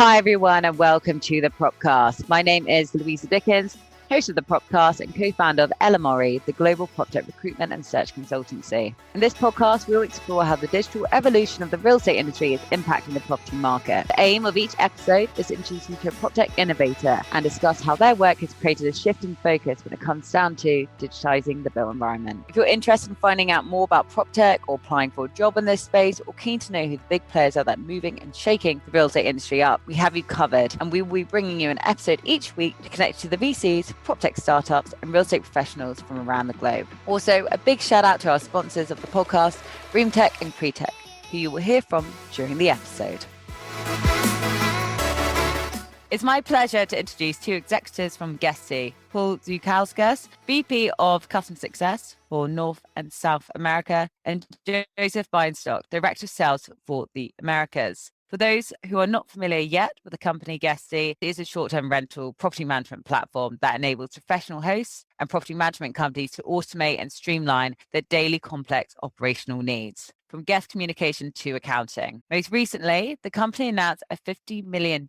Hi, everyone, and welcome to the Propcast. My name is Louisa Dickens, host of the Propcast and co-founder of LMRE, the global PropTech recruitment and search consultancy. In this podcast, we'll explore how the digital evolution of the real estate industry is impacting the property market. The aim of each episode is to introduce you to a PropTech innovator and discuss how their work has created a shift in focus when it comes down to digitizing the built environment. If you're interested in finding out more about PropTech or applying for a job in this space, or keen to know who the big players are that are moving and shaking the real estate industry up, we have you covered, and we will be bringing you an episode each week to connect you to the VCs, PropTech startups, and real estate professionals from around the globe. Also, a big shout out to our sponsors of the podcast, ReamTech and Cretech, who you will hear from during the episode. It's my pleasure to introduce two executives from GuestC, Paul Zukauskas, VP of Customer Success for North and South America, and Joseph Binestock, Director of Sales for the Americas. For those who are not familiar yet with the company, Guesty is a short-term rental property management platform that enables professional hosts and property management companies to automate and streamline their daily complex operational needs, from guest communication to accounting. Most recently, the company announced a $50 million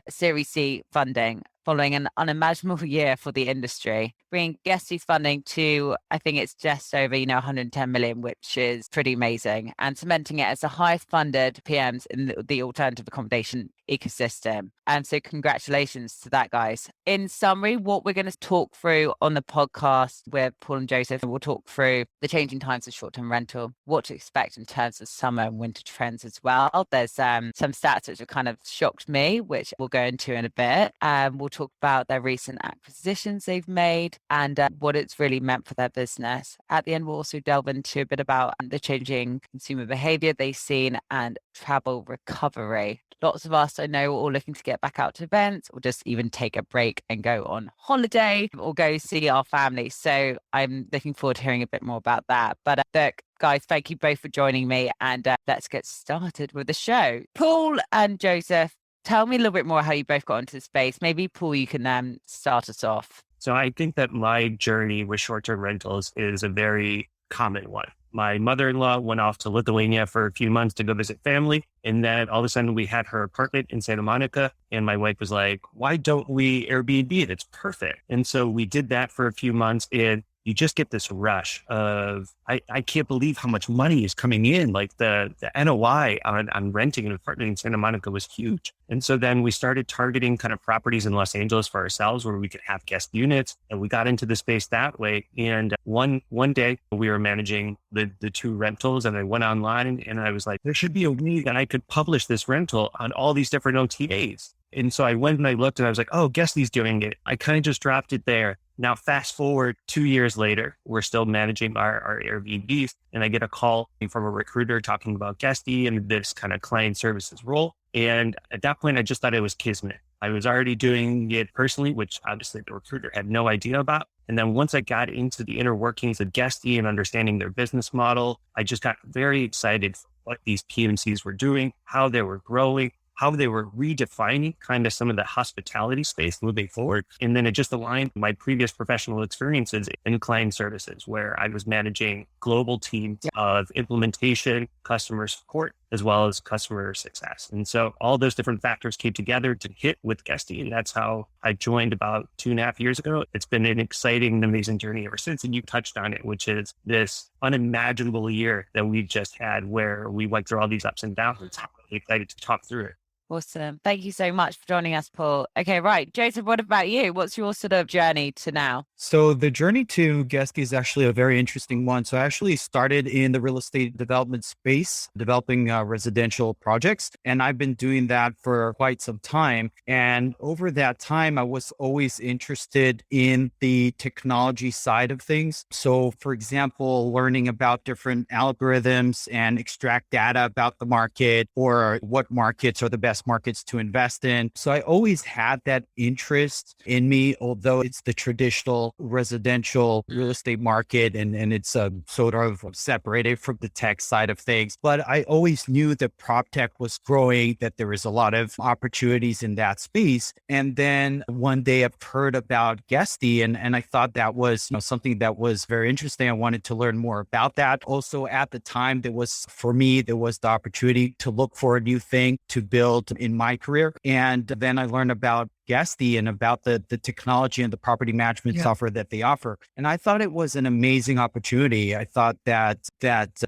Series C funding following an unimaginable year for the industry, bringing Guesty's funding to, I think it's just over, 110 million, which is pretty amazing, and cementing it as the highest funded PMs in the alternative accommodation ecosystem. And so congratulations to that, guys. In summary, what we're going to talk through on the podcast with Paul and Joseph, we'll talk through the changing times of short-term rental, what to expect in terms of summer and winter trends as well. There's some stats which have kind of shocked me, which we'll go into in a bit. We'll talk about their recent acquisitions they've made and what it's really meant for their business. At the end, we'll also delve into a bit about the changing consumer behavior they've seen and travel recovery. Lots of us, I know, are all looking to get back out to events or just even take a break and go on holiday or go see our family. So I'm looking forward to hearing a bit more about that. But look, guys, thank you both for joining me, and let's get started with the show. Paul and Joseph, tell me a little bit more how you both got into the space. Maybe, Paul, you can start us off. So I think that my journey with short-term rentals is a very common one. My mother-in-law went off to Lithuania for a few months to go visit family. And then all of a sudden we had her apartment in Santa Monica. And my wife was like, why don't we Airbnb it? It's perfect. And so we did that for a few months, and you just get this rush of, I can't believe how much money is coming in. Like the NOI on renting an apartment in Santa Monica was huge. And so then we started targeting kind of properties in Los Angeles for ourselves where we could have guest units, and we got into the space that way. And one day we were managing the two rentals, and I went online and I was like, there should be a way that I could publish this rental on all these different OTAs. And so I went and I looked and I was like, oh, Guesty's doing it. I kind of just dropped it there. Now, fast forward 2 years later, we're still managing our Airbnbs, and I get a call from a recruiter talking about Guesty and this kind of client services role. And at that point, I just thought it was kismet. I was already doing it personally, which obviously the recruiter had no idea about. And then once I got into the inner workings of Guesty and understanding their business model, I just got very excited for what these PMCs were doing, how they were growing, how they were redefining kind of some of the hospitality space moving forward. And then it just aligned with my previous professional experiences in client services, where I was managing global teams of implementation, customer support, as well as customer success. And so all those different factors came together to hit with Guesty. And that's how I joined about 2.5 years ago. It's been an exciting and amazing journey ever since. And you touched on it, which is this unimaginable year that we just had where we went through all these ups and downs. I'm really excited to talk through it. Awesome. Thank you so much for joining us, Paul. Okay, right. Joseph, what about you? What's your sort of journey to now? So the journey to GuestC is actually a very interesting one. So I actually started in the real estate development space, developing residential projects. And I've been doing that for quite some time. And over that time, I was always interested in the technology side of things. So for example, learning about different algorithms and extract data about the market, or what markets are the best markets to invest in. So I always had that interest in me, although it's the traditional residential real estate market and it's sort of separated from the tech side of things. But I always knew that PropTech was growing, that there was a lot of opportunities in that space. And then one day I've heard about Guesty, and I thought that was something that was very interesting. I wanted to learn more about that. Also at the time, there was the opportunity to look for a new thing, to build built in my career. And then I learned about Guesty and about the technology and the property management software that they offer. And I thought it was an amazing opportunity. I thought that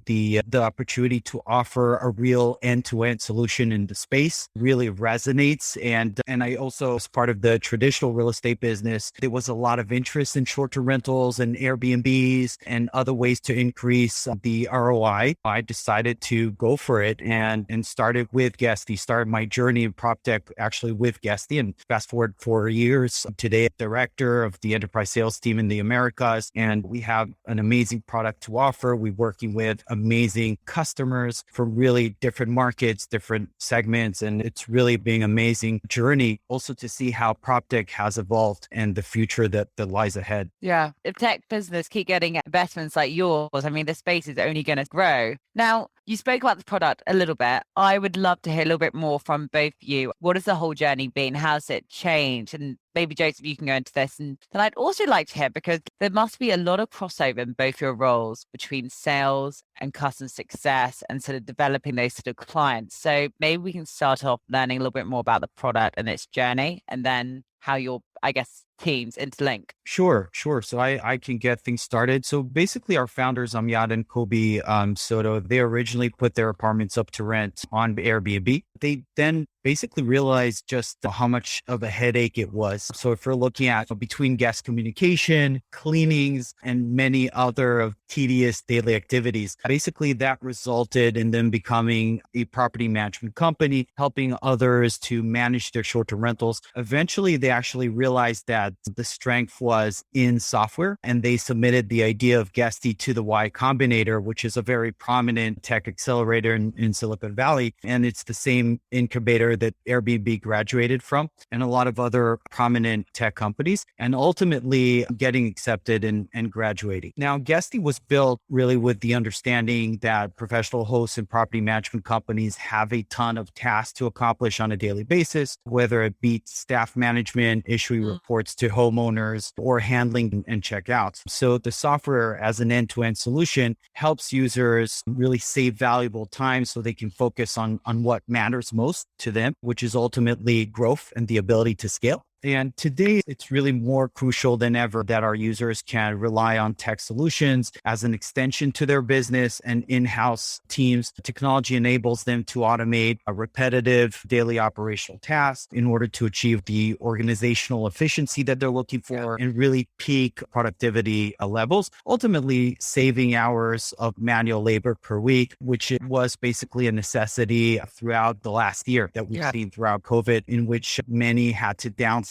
the opportunity to offer a real end-to-end solution in the space really resonates. And I also, as part of the traditional real estate business, there was a lot of interest in short-term rentals and Airbnbs and other ways to increase the ROI. I decided to go for it and started with Guesty, started my journey in PropTech actually with Guesty, and fast forward 4 years. Today, I'm director of the enterprise sales team in the Americas, and we have an amazing product to offer. We're working with amazing customers from really different markets, different segments, and it's really been an amazing journey also to see how PropTech has evolved and the future that lies ahead. Yeah. If tech business keep getting investments like yours, I mean, the space is only going to grow. Now, you spoke about the product a little bit. I would love to hear a little bit more from both of you. What has the whole journey been? How's it changed? And maybe Joseph, you can go into this. And then I'd also like to hear, because there must be a lot of crossover in both your roles between sales and customer success and sort of developing those sort of clients. So maybe we can start off learning a little bit more about the product and its journey, and then how your, I guess, teams interlink. Sure. So I can get things started. So basically our founders, Amyad and Kobe Soto, they originally put their apartments up to rent on Airbnb. They then basically realized just how much of a headache it was. So if you're looking at between guest communication, cleanings, and many other tedious daily activities, basically that resulted in them becoming a property management company, helping others to manage their short-term rentals. Eventually, they actually realized that the strength was in software, and they submitted the idea of Guesty to the Y Combinator, which is a very prominent tech accelerator in Silicon Valley. And it's the same incubator that Airbnb graduated from, and a lot of other prominent tech companies, and ultimately getting accepted and graduating. Now, Guesty was built really with the understanding that professional hosts and property management companies have a ton of tasks to accomplish on a daily basis, whether it be staff management, issuing reports to homeowners, or handling and checkouts. So the software as an end-to-end solution helps users really save valuable time so they can focus on what matters most to them, which is ultimately growth and the ability to scale. And today, it's really more crucial than ever that our users can rely on tech solutions as an extension to their business and in-house teams. Technology enables them to automate a repetitive daily operational task in order to achieve the organizational efficiency that they're looking for and really peak productivity levels, ultimately saving hours of manual labor per week, which was basically a necessity throughout the last year that we've seen throughout COVID, in which many had to downsize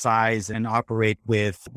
and operate with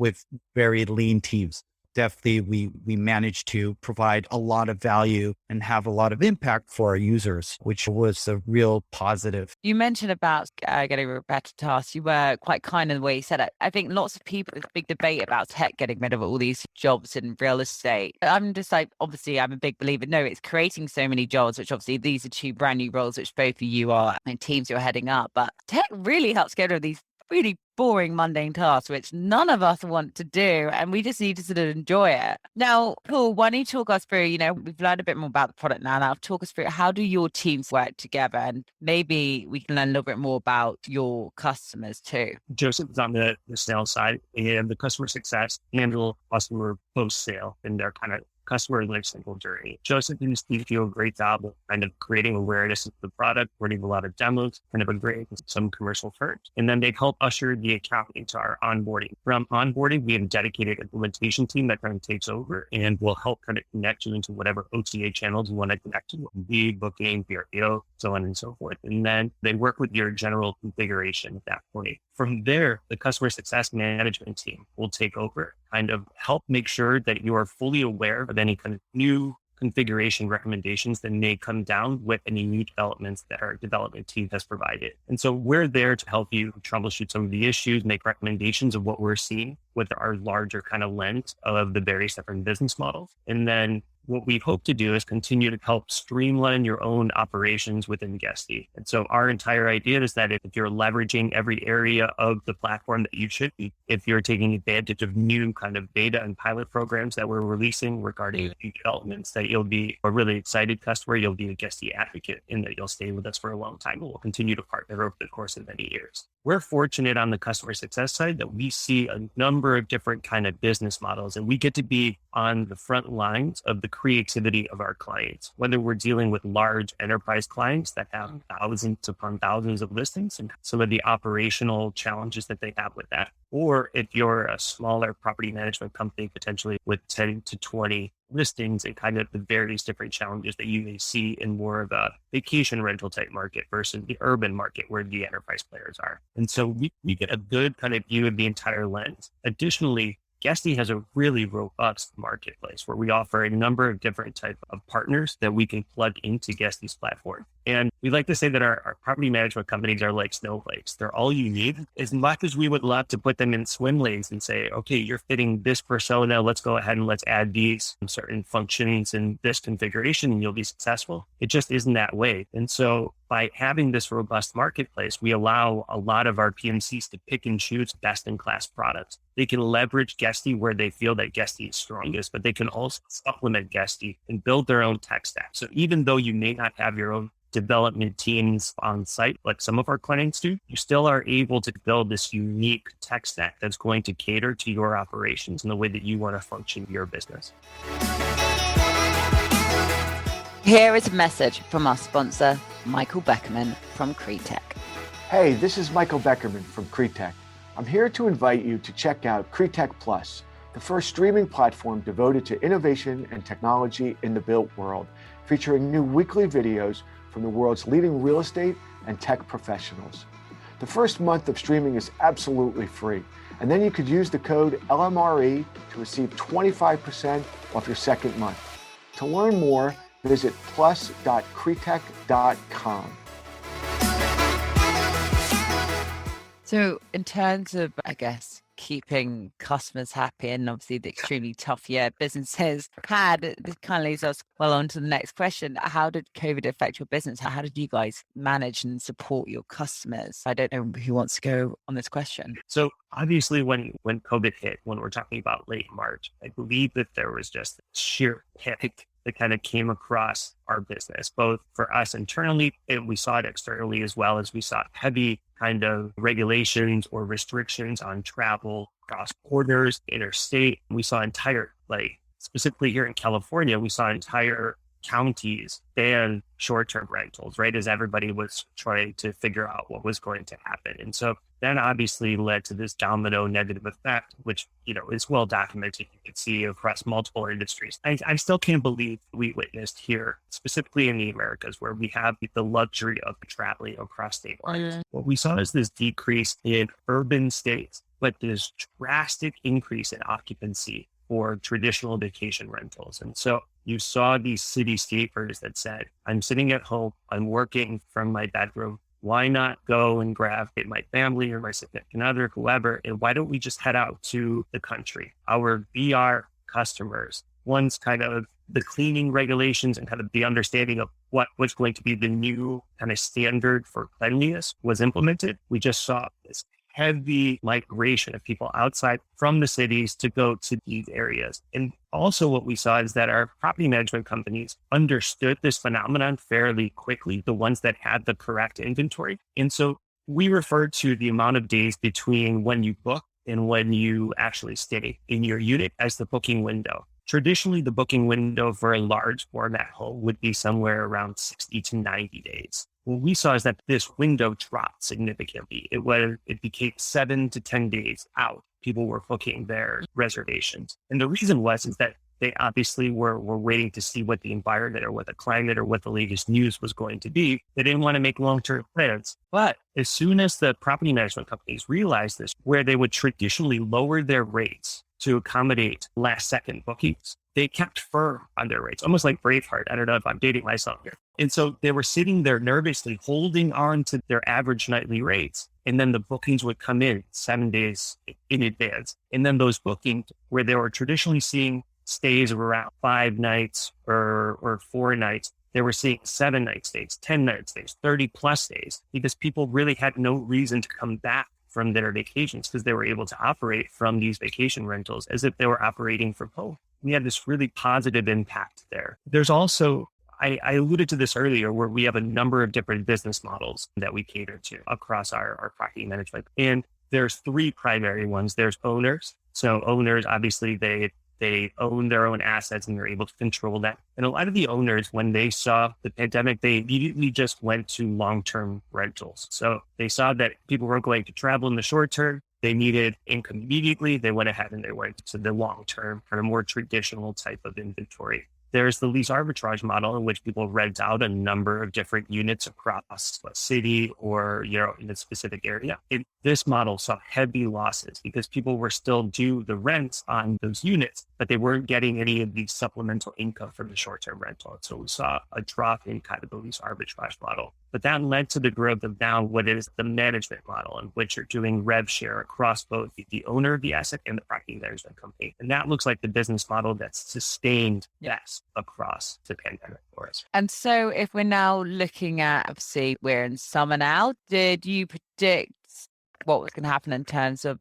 very lean teams. Definitely, we managed to provide a lot of value and have a lot of impact for our users, which was a real positive. You mentioned about getting rid of better tasks. You were quite kind in the way you said it. I think lots of people, there's a big debate about tech getting rid of all these jobs in real estate. I'm just like, obviously, I'm a big believer. No, it's creating so many jobs, which obviously these are two brand new roles, which both of you are and teams you're heading up. But tech really helps get rid of these really boring, mundane tasks, which none of us want to do. And we just need to sort of enjoy it. Now, Paul, why don't you talk us through, we've learned a bit more about the product now. Now, talk us through, how do your teams work together? And maybe we can learn a little bit more about your customers too. Joseph is on the sales side, and the customer success handle customer post-sale in their kind of customer life cycle journey. Joseph and his team do a great job of kind of creating awareness of the product, running a lot of demos, kind of agreeing with some commercial terms. And then they help usher the account into our onboarding. From onboarding, we have a dedicated implementation team that kind of takes over and will help kind of connect you into whatever OTA channels you want to connect to, lead, booking, VRBO, so on and so forth. And then they work with your general configuration at that point. From there, the customer success management team will take over, kind of help make sure that you are fully aware of any kind of new configuration recommendations that may come down with any new developments that our development team has provided. And so we're there to help you troubleshoot some of the issues, make recommendations of what we're seeing with our larger kind of lens of the various different business models. And then what we hope to do is continue to help streamline your own operations within Guesty. And so our entire idea is that if you're leveraging every area of the platform that you should be, if you're taking advantage of new kind of beta and pilot programs that we're releasing regarding new developments, that you'll be a really excited customer, you'll be a Guesty advocate, and that you'll stay with us for a long time. And we'll continue to partner over the course of many years. We're fortunate on the customer success side that we see a number of different kind of business models, and we get to be on the front lines of the creativity of our clients, whether we're dealing with large enterprise clients that have thousands upon thousands of listings and some of the operational challenges that they have with that. Or if you're a smaller property management company, potentially with 10 to 20 listings and kind of the various different challenges that you may see in more of a vacation rental type market versus the urban market where the enterprise players are. And so we get a good kind of view of the entire lens. Additionally, Guesty has a really robust marketplace where we offer a number of different types of partners that we can plug into Guesty's platform. And we like to say that our property management companies are like snowflakes. They're all you need. As much as we would love to put them in swim lanes and say, okay, you're fitting this persona, let's go ahead and let's add these certain functions in this configuration and you'll be successful. It just isn't that way. And so by having this robust marketplace, we allow a lot of our PMCs to pick and choose best-in-class products. They can leverage Guesty where they feel that Guesty is strongest, but they can also supplement Guesty and build their own tech stack. So even though you may not have your own development teams on site, like some of our clients do, you still are able to build this unique tech stack that's going to cater to your operations and the way that you want to function your business. Here is a message from our sponsor, Michael Beckerman from Cretech. Hey, this is Michael Beckerman from Cretech. I'm here to invite you to check out Cretech Plus, the first streaming platform devoted to innovation and technology in the built world, featuring new weekly videos from the world's leading real estate and tech professionals. The first month of streaming is absolutely free, and then you could use the code LMRE to receive 25% off your second month. To learn more, visit plus.cretech.com. So in terms of, I guess, keeping customers happy and obviously the extremely tough year businesses had, this kind of leads us well on to the next question. How did COVID affect your business? How did you guys manage and support your customers? I don't know who wants to go on this question. So obviously when COVID hit, when we're talking about late March, I believe that there was just sheer panic that kind of came across our business, both for us internally, and we saw it externally as well, as we saw heavy kind of regulations or restrictions on travel, cross borders, interstate. We saw specifically here in California, we saw entire counties ban short-term rentals, right? As everybody was trying to figure out what was going to happen. And so that obviously led to this domino negative effect, which, is well documented. You can see across multiple industries. I still can't believe we witnessed here, specifically in the Americas, where we have the luxury of traveling across state lines. What we saw is this decrease in urban states, but this drastic increase in occupancy for traditional vacation rentals. And so you saw these city staters that said, I'm sitting at home, I'm working from my bedroom. Why not go and grab my family or my significant other, whoever, and why don't we just head out to the country? Our VR customers, once kind of the cleaning regulations and kind of the understanding of what was going to be the new kind of standard for cleanliness was implemented, we just saw this heavy migration of people outside from the cities to go to these areas. And also what we saw is that our property management companies understood this phenomenon fairly quickly, the ones that had the correct inventory. And so we refer to the amount of days between when you book and when you actually stay in your unit as the booking window. Traditionally, the booking window for a large format home would be somewhere around 60 to 90 days. What we saw is that this window dropped significantly. It became 7 to 10 days out. People were booking their reservations. And the reason is that they obviously were waiting to see what the environment or what the climate or what the latest news was going to be. They didn't want to make long-term plans. But as soon as the property management companies realized this, where they would traditionally lower their rates to accommodate last-second bookings, they kept firm on their rates, almost like Braveheart. I don't know if I'm dating myself here. And so they were sitting there nervously holding on to their average nightly rates. And then the bookings would come in 7 days in advance. And then those bookings where they were traditionally seeing stays of around 5 nights or 4 nights, they were seeing 7-night stays, 10-night stays, 30+ days, because people really had no reason to come back from their vacations because they were able to operate from these vacation rentals as if they were operating from home. We had this really positive impact there. There's also, I alluded to this earlier, where we have a number of different business models that we cater to across our property management. And there's 3 primary ones. There's owners. So owners, obviously, they own their own assets and they're able to control that. And a lot of the owners, when they saw the pandemic, they immediately just went to long-term rentals. So they saw that people weren't going to travel in the short term. They needed income immediately. They went ahead and they went to the long-term, kind of more traditional type of inventory. There's the lease arbitrage model in which people rent out a number of different units across a city or, in a specific area. This model saw heavy losses because people were still due the rents on those units, but they weren't getting any of the supplemental income from the short-term rental. So we saw a drop in kind of the lease arbitrage model. But that led to the growth of now what is the management model, in which you're doing rev share across both the owner of the asset and the property management company. And that looks like the business model that's sustained best across the pandemic for us. And so if we're now looking at, obviously, we're in summer now, did you predict what was going to happen in terms of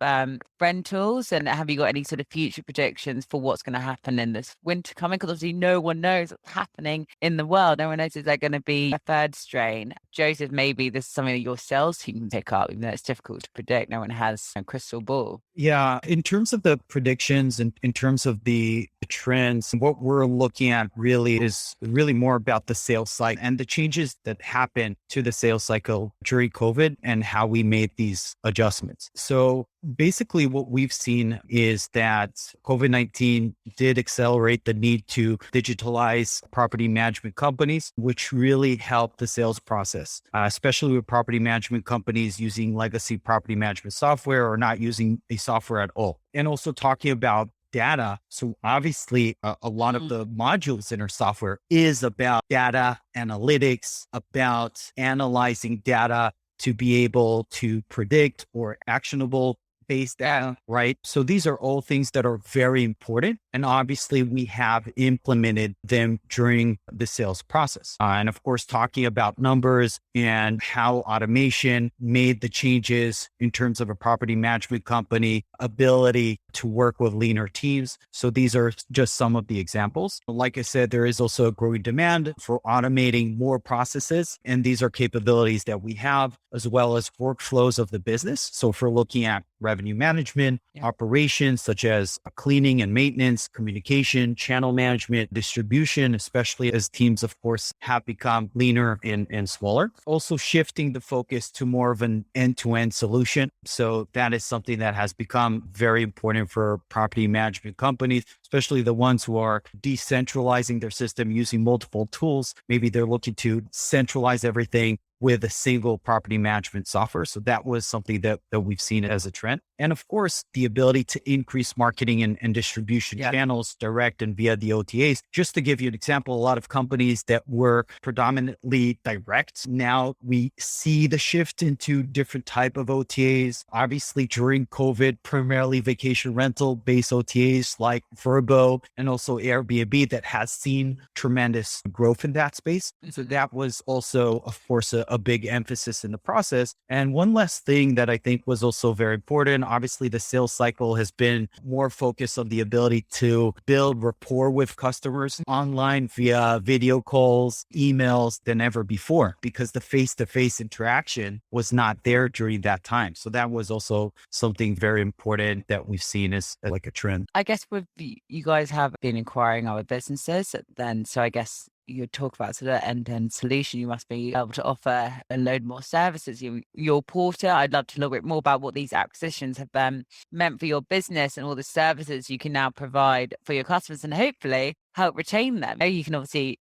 rentals? And have you got any sort of future predictions for what's going to happen in this winter coming? Because obviously no one knows what's happening in the world. No one knows if there's going to be a third strain. Joseph, maybe this is something that your sales team can pick up, even though it's difficult to predict. No one has a crystal ball. Yeah, in terms of the predictions and in terms of the trends, what we're looking at really is really more about the sales cycle and the changes that happen to the sales cycle during COVID and how we made these adjustments. So basically what we've seen is that COVID-19 did accelerate the need to digitalize property management companies, which really helped the sales process, especially with property management companies using legacy property management software or not using a software at all. And also talking about data. So obviously a lot of the modules in our software is about data analytics, about analyzing data to be able to predict or actionable based data, right? So these are all things that are very important. And obviously we have implemented them during the sales process. And of course, talking about numbers and how automation made the changes in terms of a property management company ability to work with leaner teams. So these are just some of the examples. Like I said, there is also a growing demand for automating more processes. And these are capabilities that we have, as well as workflows of the business. So if we're looking at revenue management, operations such as cleaning and maintenance, communication, channel management, distribution, especially as teams, of course, have become leaner and smaller. Also shifting the focus to more of an end-to-end solution. So that is something that has become very important for property management companies, especially the ones who are decentralizing their system using multiple tools. Maybe they're looking to centralize everything with a single property management software. So that was something that we've seen as a trend. And of course, the ability to increase marketing and distribution channels, direct and via the OTAs. Just to give you an example, a lot of companies that were predominantly direct, now we see the shift into different type of OTAs. Obviously, during COVID, primarily vacation rental based OTAs like Vrbo and also Airbnb that has seen tremendous growth in that space. So that was also, of course, a big emphasis in the process. And one last thing that I think was also very important, obviously the sales cycle has been more focused on the ability to build rapport with customers online via video calls, emails than ever before, because the face-to-face interaction was not there during that time. So that was also something very important that we've seen as like a trend. I guess with you guys have been acquiring other businesses then, so I guess you talk about sort of end-to-end solution. You must be able to offer a load more services. Your porter, I'd love to know a bit more about what these acquisitions have meant for your business and all the services you can now provide for your customers and hopefully help retain them. You can obviously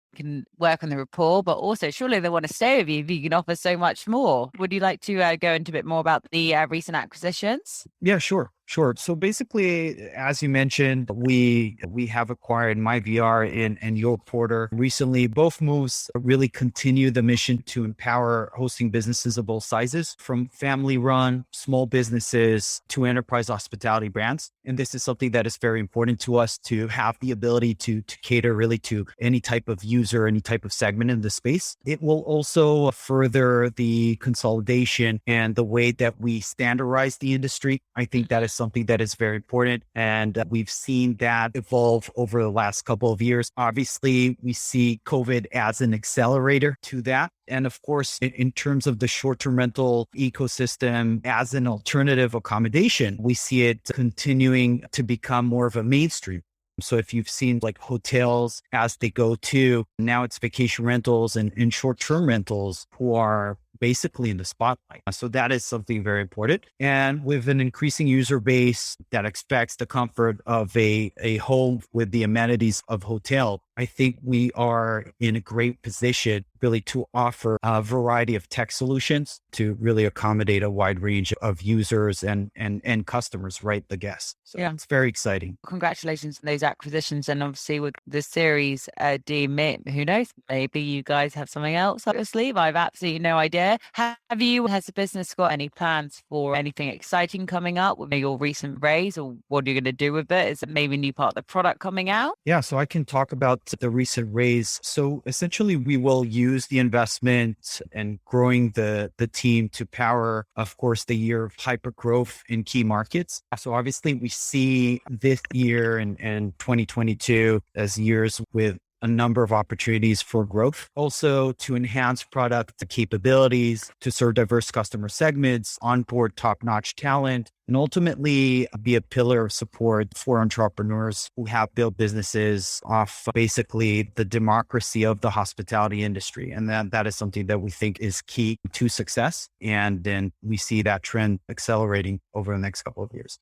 work on the rapport, but also surely they want to stay with you if you can offer so much more. Would you like to go into a bit more about the recent acquisitions? Yeah, sure. So basically, as you mentioned, we have acquired MyVR and Your Porter recently. Both moves really continue the mission to empower hosting businesses of all sizes, from family-run small businesses to enterprise hospitality brands. And this is something that is very important to us to have the ability to cater really to any type of user, any type of segment in the space. It will also further the consolidation and the way that we standardize the industry. I think that is something that is very important. And we've seen that evolve over the last couple of years. Obviously, we see COVID as an accelerator to that. And of course, in terms of the short-term rental ecosystem as an alternative accommodation, we see it continuing to become more of a mainstream. So if you've seen like hotels as they go to, now it's vacation rentals and short-term rentals who are basically in the spotlight. So that is something very important. And with an increasing user base that expects the comfort of a home with the amenities of hotel, I think we are in a great position really to offer a variety of tech solutions to really accommodate a wide range of users and customers, right? The guests. So it's very exciting. Congratulations on those acquisitions. And obviously with the Series D, who knows, maybe you guys have something else up your sleeve. I have absolutely no idea. Has the business got any plans for anything exciting coming up with your recent raise, or what are you going to do with it? Is it maybe a new part of the product coming out? Yeah, so I can talk about the recent raise. So essentially we will use the investment and growing the team to power, of course, the year of hyper growth in key markets. So obviously we see this year and 2022 as years with a number of opportunities for growth, also to enhance product capabilities, to serve diverse customer segments, onboard top-notch talent, and ultimately be a pillar of support for entrepreneurs who have built businesses off basically the democracy of the hospitality industry. And that is something that we think is key to success. And then we see that trend accelerating over the next couple of years.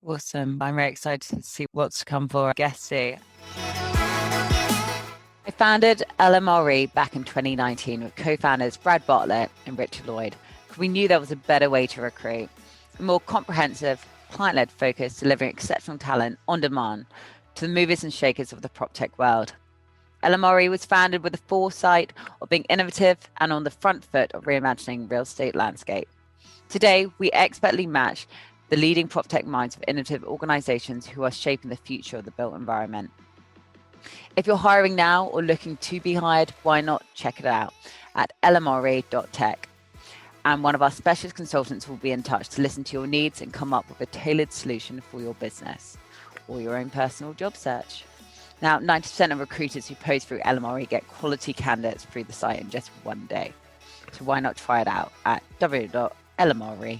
Awesome. I'm very excited to see what's to come for Guesty. I founded LMRE back in 2019 with co-founders Brad Bartlett and Richard Lloyd. We knew there was a better way to recruit, a more comprehensive, client-led focus, delivering exceptional talent on demand to the movers and shakers of the prop tech world. LMRE was founded with the foresight of being innovative and on the front foot of reimagining real estate landscape. Today, we expertly match the leading prop tech minds of innovative organizations who are shaping the future of the built environment. If you're hiring now or looking to be hired, why not check it out at lmre.tech. And one of our specialist consultants will be in touch to listen to your needs and come up with a tailored solution for your business or your own personal job search. Now, 90% of recruiters who post through LMRE get quality candidates through the site in just one day. So why not try it out at www.lmre.tech.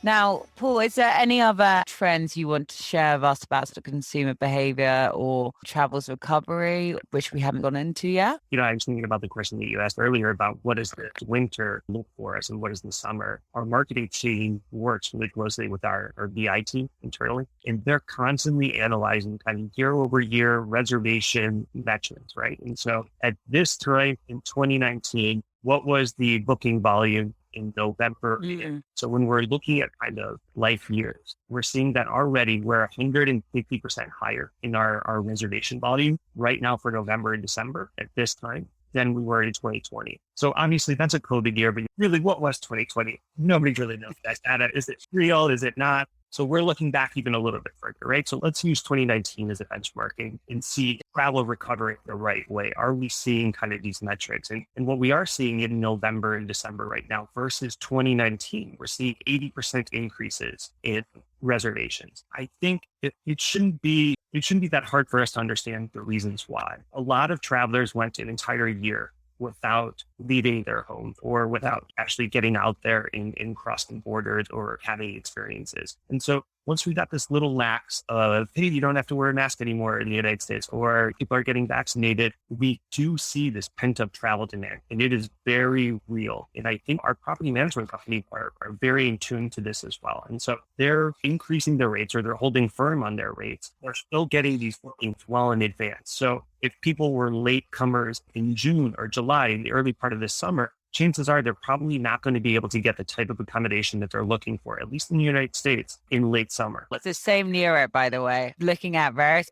Now, Paul, is there any other trends you want to share with us about the consumer behavior or travel's recovery, which we haven't gone into yet? I was thinking about the question that you asked earlier about what does the winter look for us and what is the summer. Our marketing team works really closely with our BI team internally, and they're constantly analyzing kind of year over year reservation metrics, right? And so at this time in 2019, what was the booking volume in November? Mm-hmm. So when we're looking at kind of life years, we're seeing that already we're 150% higher in our reservation volume right now for November and December at this time than we were in 2020. So obviously that's a COVID year, but really what was 2020? Nobody really knows that data. Is it real? Is it not? So we're looking back even a little bit further, right? So let's use 2019 as a benchmarking and see travel recovering the right way. Are we seeing kind of these metrics? And what we are seeing in November and December right now versus 2019, we're seeing 80% increases in reservations. I think it shouldn't be that hard for us to understand the reasons why. A lot of travelers went an entire year without leaving their home or without actually getting out there in crossing borders or having experiences. And so once we got this little lax of, hey, you don't have to wear a mask anymore in the United States, or people are getting vaccinated, we do see this pent-up travel demand, and it is very real. And I think our property management company are very in tune to this as well. And so they're increasing their rates, or they're holding firm on their rates. They're still getting these bookings well in advance. So if people were late comers in June or July, in the early part of this summer, chances are they're probably not going to be able to get the type of accommodation that they're looking for, at least in the United States, in late summer. It's the same in Europe, by the way. Looking at various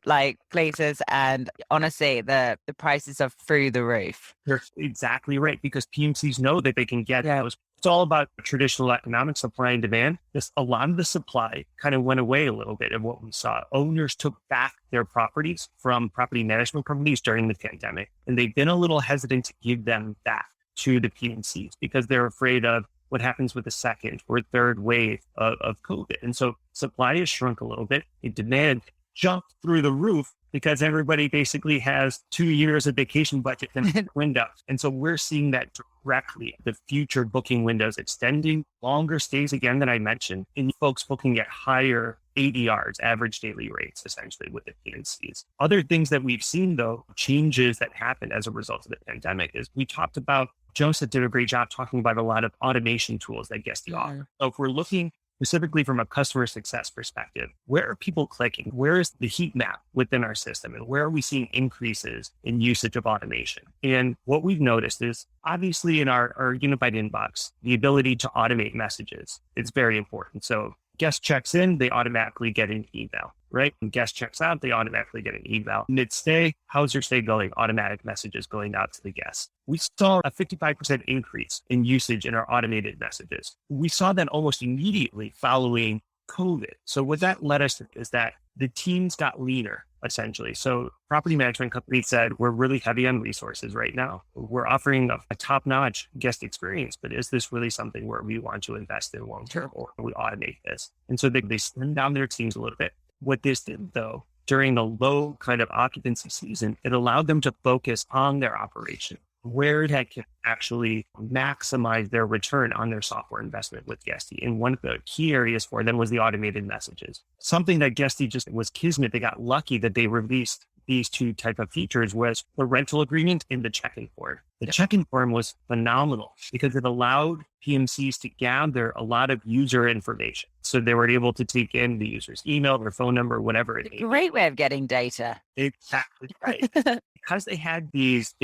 places, and honestly, the prices are through the roof. You're exactly right, because PMCs know that they can get those It's all about traditional economic supply and demand. A lot of the supply kind of went away a little bit of what we saw. Owners took back their properties from property management companies during the pandemic, and they've been a little hesitant to give them back to the PMCs because they're afraid of what happens with the second or third wave of COVID. And so supply has shrunk a little bit. And demand jumped through the roof because everybody basically has 2 years of vacation budget in the window. And so we're seeing that directly, the future booking windows extending, longer stays again that I mentioned, and folks booking at higher ADRs, average daily rates, essentially with the PNCs. Other things that we've seen, though, changes that happened as a result of the pandemic is we talked about, Joseph did a great job talking about a lot of automation tools that Guesty offers. So if we're looking specifically from a customer success perspective, where are people clicking? Where is the heat map within our system? And where are we seeing increases in usage of automation? And what we've noticed is obviously in our unified inbox, the ability to automate messages, it's very important. So guest checks in, they automatically get an email, right? When guest checks out, they automatically get an email. Mid-stay, how's your stay going? Automatic messages going out to the guests. We saw a 55% increase in usage in our automated messages. We saw that almost immediately following COVID. So what that led us to is that the teams got leaner, essentially. So property management companies said, we're really heavy on resources right now. We're offering a top-notch guest experience, but is this really something where we want to invest in long-term or we automate this? And so they slimmed down their teams a little bit. What this did, though, during the low kind of occupancy season, it allowed them to focus on their operation, where they can actually maximize their return on their software investment with Guesty. And one of the key areas for them was the automated messages. Something that Guesty just was kismet. They got lucky that they released these two type of features was the rental agreement and the check-in form. The check-in form was phenomenal because it allowed PMCs to gather a lot of user information. So they were able to take in the user's email, their phone number, whatever it is. Great way of getting data. Exactly right. Because they had these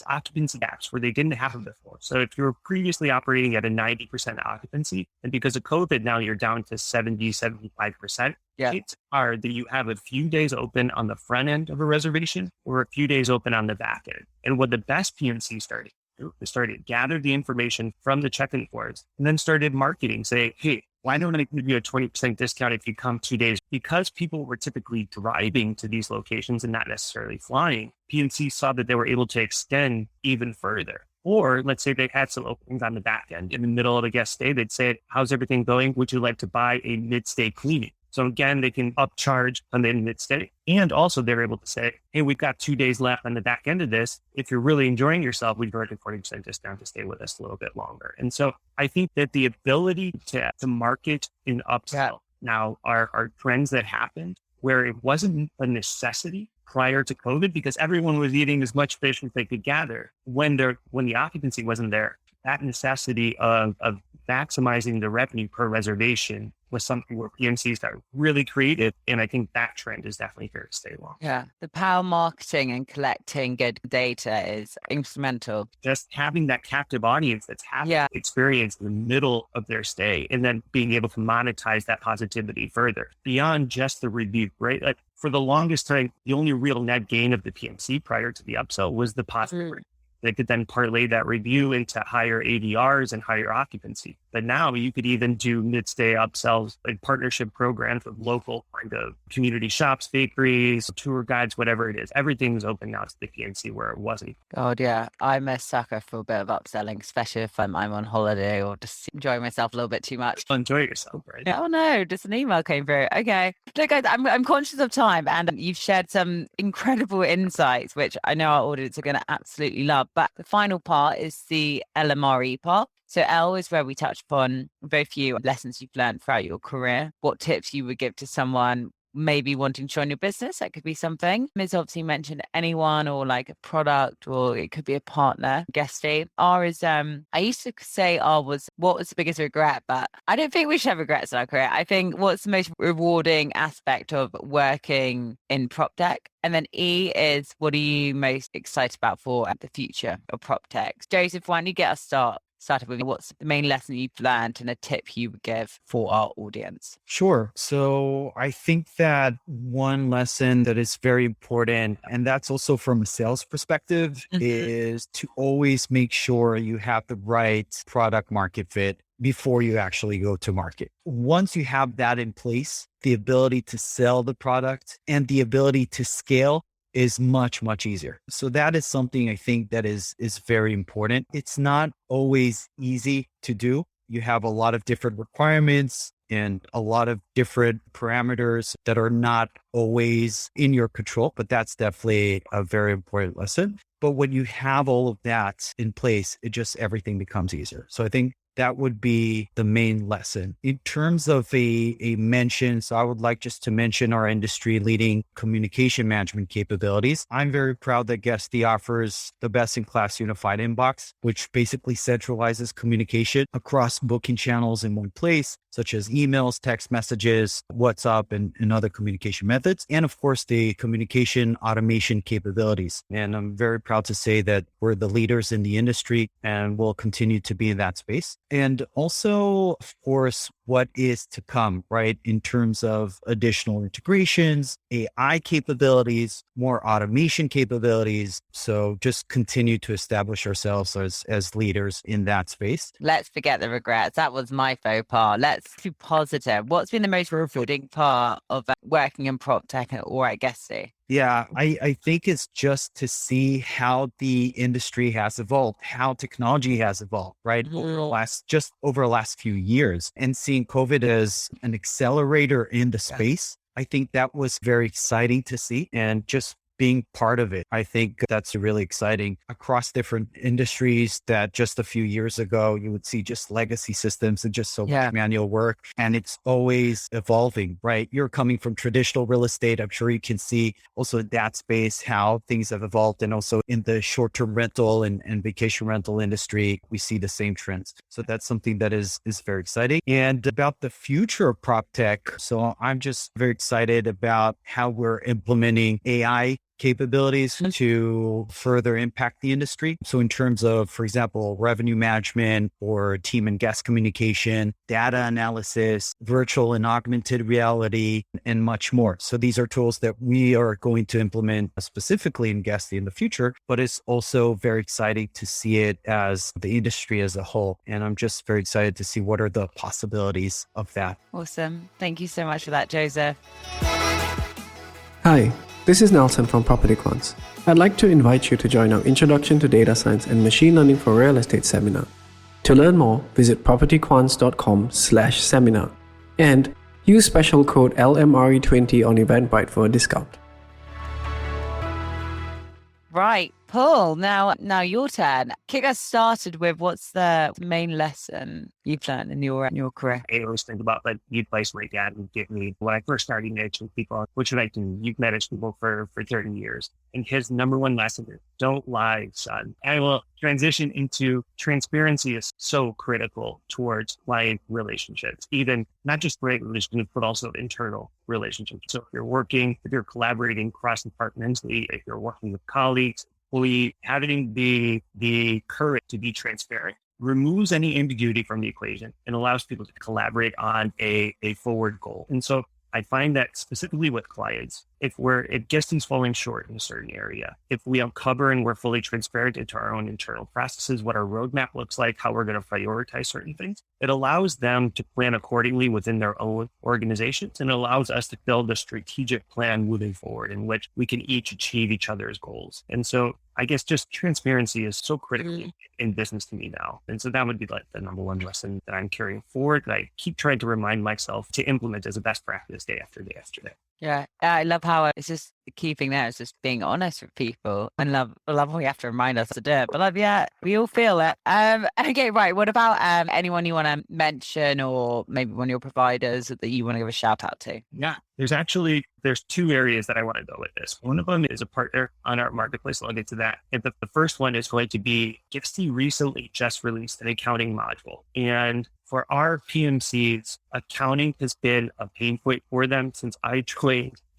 occupancy gaps where they didn't have them before. So if you were previously operating at a 90% occupancy, and because of COVID, now you're down to 70, 75%. Yeah. It's hard that you have a few days open on the front end of a reservation or a few days open on the back end. And what the best PMC started to do, they started to gather the information from the check-in forms and then started marketing, saying, hey, why don't I give you a 20% discount if you come 2 days? Because people were typically driving to these locations and not necessarily flying, PMC saw that they were able to extend even further. Or let's say they had some openings on the back end. In the middle of a guest stay, they'd say, how's everything going? Would you like to buy a mid-stay cleaning? So again, they can upcharge on the mid-stay. And also they're able to say, hey, we've got 2 days left on the back end of this. If you're really enjoying yourself, we've earned a 40% discount to stay with us a little bit longer. And so I think that the ability to market and upsell now are trends that happened where it wasn't a necessity prior to COVID because everyone was eating as much fish as they could gather. When the occupancy wasn't there, that necessity of maximizing the revenue per reservation was something where PMCs got really creative. And I think that trend is definitely here to stay long. Yeah. The power of marketing and collecting good data is instrumental. Just having that captive audience that's having experience in the middle of their stay and then being able to monetize that positivity further beyond just the review, right? Like for the longest time, the only real net gain of the PMC prior to the upsell was the positive review. They could then parlay that review into higher ADRs and higher occupancy. But now you could even do mid-stay upsells, like partnership programs with local kind of community shops, bakeries, tour guides, whatever it is. Everything's open now to the PNC where it wasn't. God, yeah. I'm a sucker for a bit of upselling, especially if I'm on holiday or just enjoying myself a little bit too much. Enjoy yourself, right? Oh no, just an email came through. Okay. Look, guys, I'm conscious of time and you've shared some incredible insights, which I know our audience are going to absolutely love. But the final part is the LMRE part. So L is where we touch upon very few lessons you've learned throughout your career, what tips you would give to someone maybe wanting to join your business. That could be something. Ms. obviously mentioned anyone or like a product or it could be a partner. Guesty. R is, I used to say R was what was the biggest regret, but I don't think we should have regrets in our career. I think what's the most rewarding aspect of working in prop tech. And then E is what are you most excited about for the future of prop tech? Joseph, why don't you get us started? started with, what's the main lesson you've learned and a tip you would give for our audience? Sure. So I think that one lesson that is very important, and that's also from a sales perspective, is to always make sure you have the right product market fit before you actually go to market. Once you have that in place, the ability to sell the product and the ability to scale is much, much easier. So that is something I think that is very important. It's not always easy to do. You have a lot of different requirements and a lot of different parameters that are not always in your control, but that's definitely a very important lesson. But when you have all of that in place, everything becomes easier. So I think that would be the main lesson. In terms of a mention, so I would like just to mention our industry leading communication management capabilities. I'm very proud that Guesty offers the best in class unified inbox, which basically centralizes communication across booking channels in one place, such as emails, text messages, WhatsApp, and other communication methods. And of course, the communication automation capabilities. And I'm very proud to say that we're the leaders in the industry and will continue to be in that space. And also, of course, what is to come, right? In terms of additional integrations, AI capabilities, more automation capabilities. So just continue to establish ourselves as leaders in that space. Let's forget the regrets. That was my faux pas. Let's be positive. What's been the most rewarding part of working in prop tech or at Guesty? Yeah, I think it's just to see how the industry has evolved, how technology has evolved, right? Over the last few years, and seeing COVID as an accelerator in the space. I think that was very exciting to see, and just being part of it. I think that's really exciting across different industries that just a few years ago, you would see just legacy systems and just much manual work. And it's always evolving, right? You're coming from traditional real estate. I'm sure you can see also in that space how things have evolved. And also in the short-term rental and vacation rental industry, we see the same trends. So that's something that is very exciting. And about the future of prop tech. So I'm just very excited about how we're implementing AI capabilities to further impact the industry. So in terms of, for example, revenue management or team and guest communication, data analysis, virtual and augmented reality, and much more. So these are tools that we are going to implement specifically in Guesty in the future, but it's also very exciting to see it as the industry as a whole. And I'm just very excited to see what are the possibilities of that. Awesome. Thank you so much for that, Joseph. Hi. This is Nelson from Property Quants. I'd like to invite you to join our Introduction to Data Science and Machine Learning for Real Estate seminar. To learn more, visit propertyquants.com/seminar and use special code LMRE20 on Eventbrite for a discount. Right, Paul, now your turn. Kick us started with what's the main lesson you've learned in your career? I always think about the advice my dad would give me when I first started managing people. What should I do? You've managed people for 30 years. And his number one lesson is don't lie, son. I will transition into transparency is so critical towards client relationships, even not just great relationships, but also internal relationships. So if you're collaborating cross-departmentally, if you're working with colleagues, having the courage to be transparent removes any ambiguity from the equation and allows people to collaborate on a forward goal. And so I find that specifically with clients, if Guesty's falling short in a certain area, if we uncover and we're fully transparent into our own internal processes, what our roadmap looks like, how we're going to prioritize certain things, it allows them to plan accordingly within their own organizations, and it allows us to build a strategic plan moving forward in which we can each achieve each other's goals. And so I guess just transparency is so critical in business to me now. And so that would be like the number one lesson that I'm carrying forward, that I keep trying to remind myself to implement as a best practice day after day after day. Yeah, I love how it's just the key thing there is just being honest with people. And I love how we have to remind us to do it. But we all feel it. Okay, right. What about anyone you want to mention, or maybe one of your providers that you want to give a shout out to? Yeah, there's two areas that I want to go with this. One of them is a partner on our marketplace. I'll get to that. And the first one is going to be Guesty recently just released an accounting module. And for our PMCs, accounting has been a pain point for them since I joined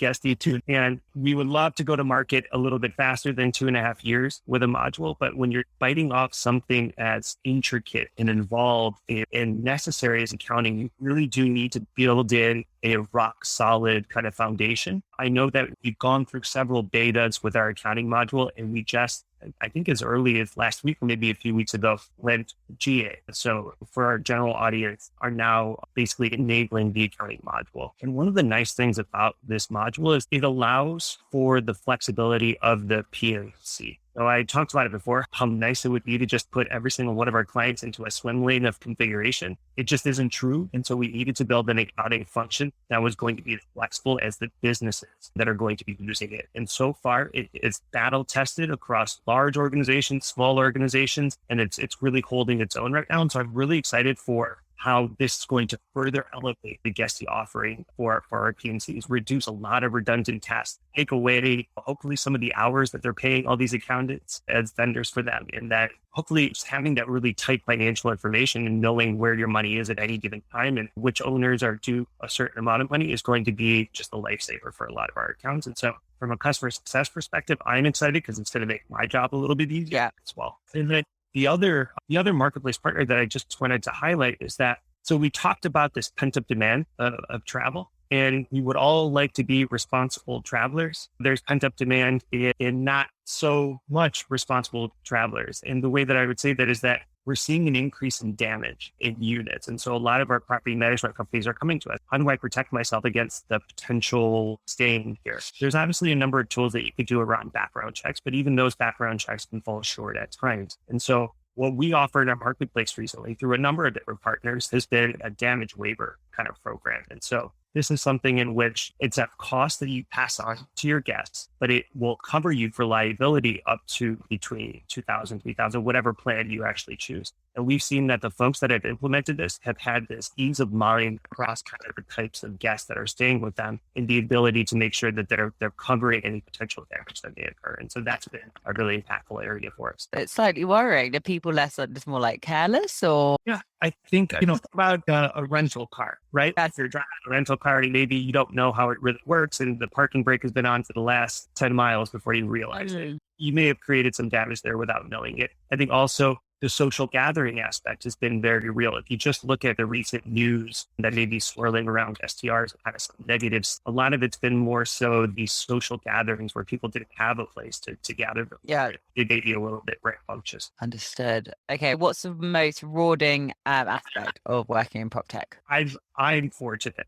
Guesty too. And we would love to go to market a little bit faster than 2.5 years with a module. But when you're biting off something as intricate and involved and necessary as accounting, you really do need to build in a rock solid kind of foundation. I know that we've gone through several betas with our accounting module, and we just, I think as early as last week or maybe a few weeks ago, went GA. So for our general audience are now basically enabling the accounting module. And one of the nice things about this module is it allows for the flexibility of the PNC. So I talked about it before, how nice it would be to just put every single one of our clients into a swim lane of configuration. It just isn't true. And so we needed to build an accounting function that was going to be as flexible as the businesses that are going to be using it. And so far, it is battle tested across large organizations, small organizations, and it's really holding its own right now. And so I'm really excited for how this is going to further elevate the Guesty offering for our PNCs, reduce a lot of redundant tasks, take away hopefully some of the hours that they're paying all these accountants as vendors for them. And that hopefully just having that really tight financial information and knowing where your money is at any given time and which owners are due a certain amount of money is going to be just a lifesaver for a lot of our accounts. And so from a customer success perspective, I'm excited because it's going to make my job a little bit easier as well. And then the other marketplace partner that I just wanted to highlight is that, so we talked about this pent-up demand of travel, and we would all like to be responsible travelers. There's pent-up demand in not so much responsible travelers. And the way that I would say that is that we're seeing an increase in damage in units. And so a lot of our property management companies are coming to us. How do I protect myself against the potential staying here? There's obviously a number of tools that you could do around background checks, but even those background checks can fall short at times. And so what we offer in our marketplace recently through a number of different partners has been a damage waiver kind of program. And so this is something in which it's a cost that you pass on to your guests, but it will cover you for liability up to between $2,000, $3,000, whatever plan you actually choose. And we've seen that the folks that have implemented this have had this ease of mind across kind of the types of guests that are staying with them and the ability to make sure that they're covering any potential damage that may occur. And so that's been a really impactful area for us. It's slightly worrying. Are people just more like careless or? Yeah, I think, about a rental car, right? If you're driving a rental car and maybe you don't know how it really works and the parking brake has been on for the last 10 miles before you realize it. You may have created some damage there without knowing it. I think also the social gathering aspect has been very real. If you just look at the recent news that may be swirling around STRs, kind of some negatives, a lot of it's been more so these social gatherings where people didn't have a place to gather. Yeah. It may be a little bit rambunctious. Understood. Okay. What's the most rewarding aspect of working in prop tech? I'm fortunate.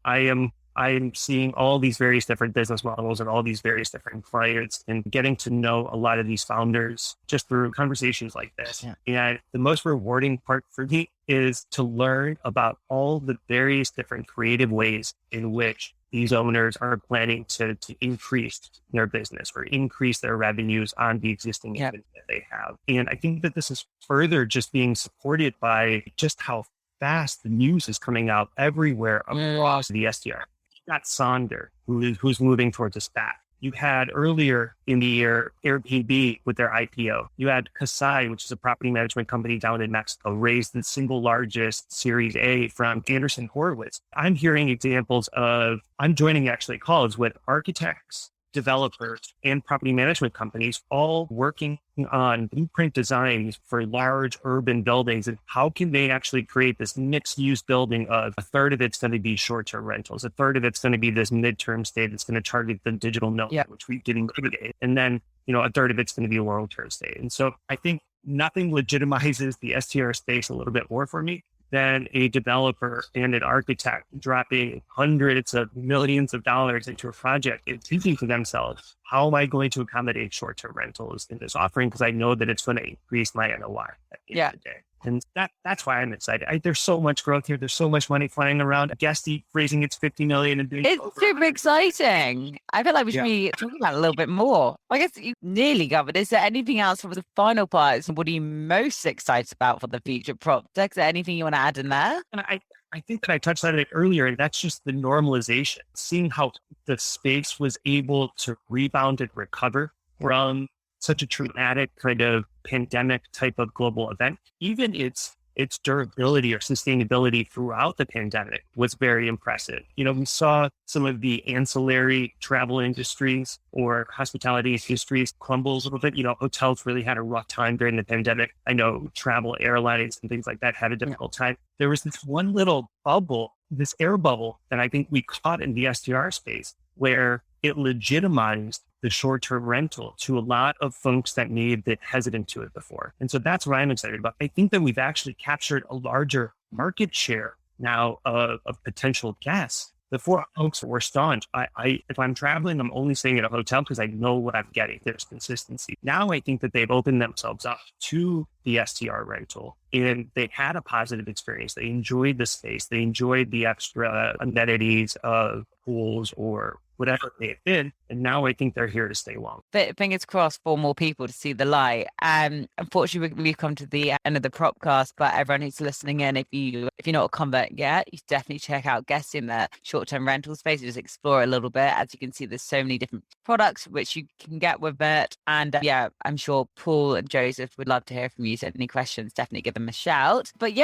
I'm seeing all these various different business models and all these various different clients and getting to know a lot of these founders just through conversations like this. Yeah. And the most rewarding part for me is to learn about all the various different creative ways in which these owners are planning to increase their business or increase their revenues on the existing events that they have. And I think that this is further just being supported by just how fast the news is coming out everywhere across the STR. Got Sonder, who's moving towards a SPAC. You had earlier in the year Airbnb with their IPO. You had Kasai, which is a property management company down in Mexico, raised the single largest Series A from Anderson Horowitz. I'm hearing examples I'm joining actually calls with architects, developers, and property management companies all working on blueprint designs for large urban buildings and how can they actually create this mixed use building of a third of it's going to be short-term rentals, a third of it's going to be this midterm stay that's going to target the digital nomad, which we didn't mitigate, and then a third of it's going to be a long-term stay. And so I think nothing legitimizes the STR space a little bit more for me than a developer and an architect dropping hundreds of millions of dollars into a project and thinking to themselves, how am I going to accommodate short-term rentals in this offering? Because I know that it's going to increase my NOI at the end of the day. And that's why I'm excited. There's so much growth here. There's so much money flying around. Guesty raising its $50 million and doing it's super exciting. I feel like we should be talking about it a little bit more. I guess you nearly covered. Is there anything else for the final parts? What are you most excited about for the future prop tech? Is there anything you want to add in there? And I think that I touched on it earlier, and that's just the normalization. Seeing how the space was able to rebound and recover from such a traumatic kind of pandemic type of global event. Even its its durability or sustainability throughout the pandemic was very impressive. We saw some of the ancillary travel industries or hospitality industries crumble a little bit. Hotels really had a rough time during the pandemic. I know travel airlines and things like that had a difficult time. There was this one little bubble, this air bubble that I think we caught in the STR space, where it legitimized the short-term rental to a lot of folks that may have been hesitant to it before. And so that's what I'm excited about. I think that we've actually captured a larger market share now of potential guests. Before, folks were staunch. If I'm traveling, I'm only staying at a hotel because I know what I'm getting. There's consistency. Now I think that they've opened themselves up to the STR rental, and they had a positive experience. They enjoyed the space. They enjoyed the extra amenities of pools or whatever it may have been. And now I think they're here to stay long. But fingers crossed for more people to see the light. Unfortunately, we've come to the end of the Propcast, but everyone who's listening in, if you're not a convert yet, you definitely check out Guesty in the short-term rental space. Just explore a little bit. As you can see, there's so many different products which you can get with it. And I'm sure Paul and Joseph would love to hear from you. So any questions, definitely give them a shout. But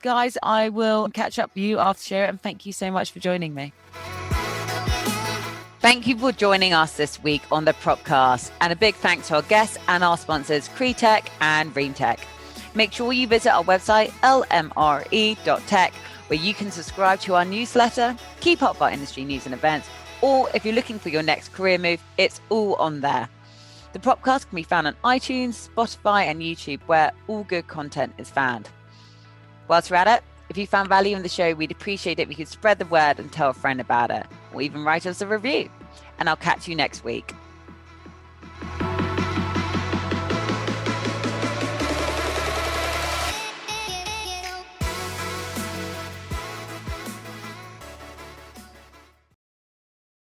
guys, I will catch up with you after the show, and thank you so much for joining me. Thank you for joining us this week on the Propcast, and a big thanks to our guests and our sponsors, Cretech and Reamtech. Make sure you visit our website, lmre.tech, where you can subscribe to our newsletter, keep up with our industry news and events, or if you're looking for your next career move, it's all on there. The Propcast can be found on iTunes, Spotify, and YouTube, where all good content is found. Whilst we're at it, if you found value in the show, we'd appreciate it if you could spread the word and tell a friend about it, or even write us a review. And I'll catch you next week.